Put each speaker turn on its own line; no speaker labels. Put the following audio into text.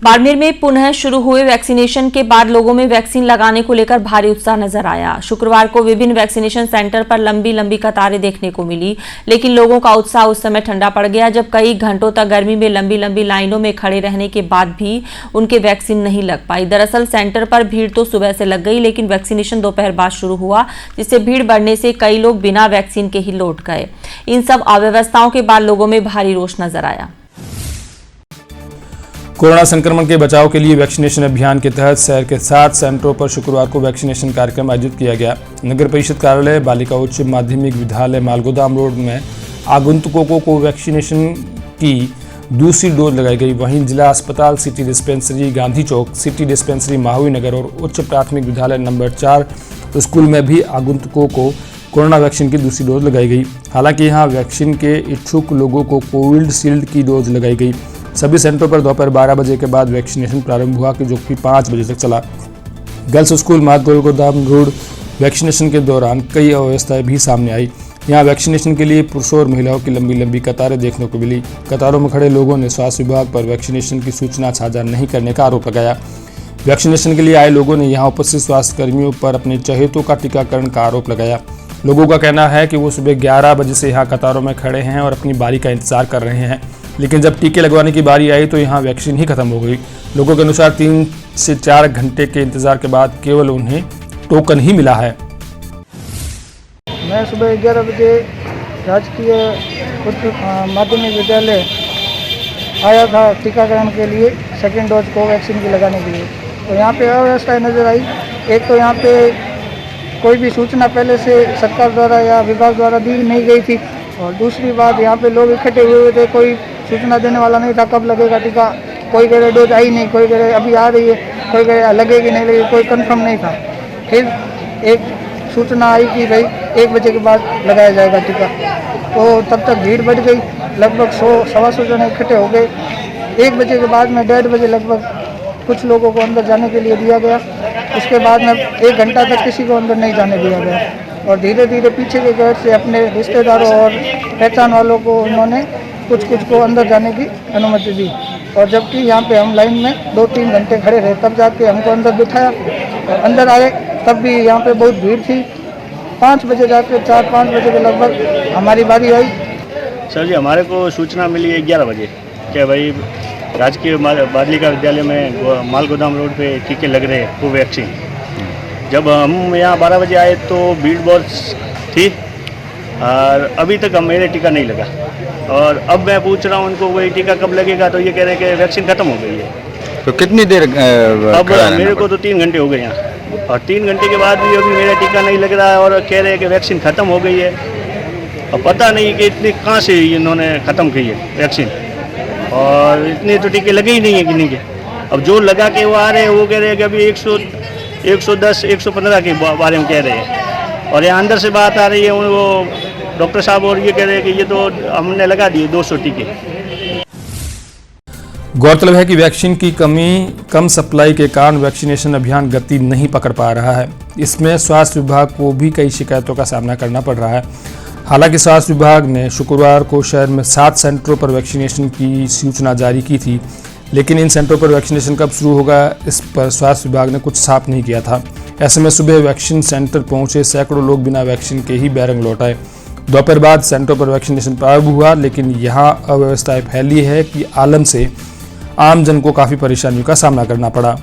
बाड़मेर में पुनः शुरू हुए वैक्सीनेशन के बाद लोगों में वैक्सीन लगाने को लेकर भारी उत्साह नजर आया। शुक्रवार को विभिन्न वैक्सीनेशन सेंटर पर लंबी लंबी कतारें देखने को मिली, लेकिन लोगों का उत्साह उस समय ठंडा पड़ गया जब कई घंटों तक गर्मी में लंबी लंबी लाइनों में खड़े रहने के बाद भी उनके वैक्सीन नहीं लग पाई। दरअसल सेंटर पर भीड़ तो सुबह से लग गई, लेकिन वैक्सीनेशन दोपहर बाद शुरू हुआ, जिससे भीड़ बढ़ने से कई लोग बिना वैक्सीन के ही लौट गए। इन सब अव्यवस्थाओं के बाद लोगों में भारी रोष नजर आया।
कोरोना संक्रमण के बचाव के लिए वैक्सीनेशन अभियान के तहत शहर के 7 सेंटरों पर शुक्रवार को वैक्सीनेशन कार्यक्रम आयोजित किया गया। नगर परिषद कार्यालय, बालिका उच्च माध्यमिक विद्यालय मालगोदाम रोड में आगंतुकों को वैक्सीनेशन की दूसरी डोज लगाई गई। वहीं जिला अस्पताल, सिटी डिस्पेंसरी गांधी चौक, सिटी डिस्पेंसरी माहवी नगर और उच्च प्राथमिक विद्यालय नंबर 4 स्कूल में भी आगंतुकों को कोरोना वैक्सीन की दूसरी डोज लगाई गई। हालांकि यहां वैक्सीन के इच्छुक लोगों को कोविशील्ड की डोज लगाई गई। सभी सेंटरों पर दोपहर 12 बजे के बाद वैक्सीनेशन प्रारंभ हुआ, जो कि 5 बजे तक चला। गर्ल्स स्कूल मालगोदाम रोड वैक्सीनेशन के दौरान कई अव्यवस्थाएं भी सामने आई। यहां वैक्सीनेशन के लिए पुरुषों और महिलाओं की लंबी लंबी कतारें देखने को मिली। कतारों में खड़े लोगों ने स्वास्थ्य विभाग पर वैक्सीनेशन की सूचना साझा नहीं करने का आरोप लगाया। वैक्सीनेशन के लिए आए लोगों ने यहां उपस्थित स्वास्थ्य कर्मियों पर अपने चहेतों का टीकाकरण का आरोप लगाया। लोगों का कहना है कि वो सुबह 11 बजे से यहाँ कतारों में खड़े हैं और अपनी बारी का इंतजार कर रहे हैं, लेकिन जब टीके लगवाने की बारी आई तो यहाँ वैक्सीन ही खत्म हो गई। लोगों के अनुसार 3 से 4 घंटे के इंतजार के बाद केवल उन्हें टोकन ही मिला है।
मैं सुबह 11 बजे राजकीय उच्च माध्यमिक विद्यालय आया था टीकाकरण के लिए, सेकेंड डोज कोवैक्सीन की लगाने के लिए। तो यहाँ पे अव्यवस्थाएं नज़र आई। एक तो यहाँ पे कोई भी सूचना पहले से सरकार द्वारा या विभाग द्वारा दी नहीं गई थी, और दूसरी बात यहाँ पे लोग इकट्ठे हुए थे, कोई सूचना देने वाला नहीं था कब लगेगा टीका। कोई कह रहे डोज आई नहीं, कोई कह रहे अभी आ रही है, कोई कह रहे लगेगी नहीं लगेगी, कोई कंफर्म नहीं था। फिर एक सूचना आई कि भाई 1 बजे के बाद लगाया जाएगा टीका, तो तब तक भीड़ बढ़ गई। लगभग 100-125 जने इकट्ठे हो गए। 1 बजे के बाद में 1:30 बजे लगभग कुछ लोगों को अंदर जाने के लिए दिया गया। उसके बाद में 1 घंटा तक किसी को अंदर नहीं जाने दिया गया, और धीरे धीरे पीछे के गेट से अपने रिश्तेदारों और पहचान वालों को उन्होंने कुछ को अंदर जाने की अनुमति दी। और जबकि यहाँ पे हम लाइन में 2-3 घंटे खड़े रहे, तब जाके हमको अंदर बिठाया और अंदर आए, तब भी यहाँ पे बहुत भीड़ थी। 5 बजे जाके 4-5 बजे के लगभग हमारी बारी आई।
सर जी, हमारे को सूचना मिली है 11 बजे कि भाई राजकीय बालिका विद्यालय में मालगोदाम रोड पे टीके लग रहे हैं कोवैक्सीन। जब हम यहाँ 12 बजे आए तो भीड़ बहुत थी, और अभी तक मेरे टीका नहीं लगा। और अब मैं पूछ रहा हूँ उनको वही टीका कब लगेगा, तो ये कह रहे हैं कि वैक्सीन खत्म हो गई है।
तो कितनी देर
अब मेरे को तो 3 घंटे हो गए यहाँ, और 3 घंटे के बाद भी अभी मेरा टीका नहीं लग रहा है, और कह रहे हैं कि वैक्सीन ख़त्म हो गई है। अब पता नहीं कि इतनी कहाँ से इन्होंने ख़त्म की है वैक्सीन, और इतने तो टीके लगे ही नहीं है किन्हीं के। अब जो लगा के वो आ रहे हैं वो कह रहे हैं कि अभी 110, 115 के बारे में कह रहे हैं, और यहाँ अंदर से बात आ रही है वो डॉक्टर साहब, और ये कह रहे हैं कि ये तो हमने लगा दिए 200 टीके।
गौरतलब है कि वैक्सीन की कम सप्लाई के कारण वैक्सीनेशन अभियान गति नहीं पकड़ पा रहा है। इसमें स्वास्थ्य विभाग को भी कई शिकायतों का सामना करना पड़ रहा है। हालांकि स्वास्थ्य विभाग ने शुक्रवार को शहर में 7 सेंटरों पर वैक्सीनेशन की सूचना जारी की थी, लेकिन इन सेंटरों पर वैक्सीनेशन कब शुरू होगा इस पर स्वास्थ्य विभाग ने कुछ साफ नहीं किया था। ऐसे में सुबह वैक्सीन सेंटर पहुंचे सैकड़ों लोग बिना वैक्सीन के ही बैरंग लौट आए। दोपहर बाद सेंटरों पर वैक्सीनेशन प्रारंभ हुआ, लेकिन यहाँ अव्यवस्थाएं फैली है कि आलम से आम जन को काफ़ी परेशानियों का सामना करना पड़ा।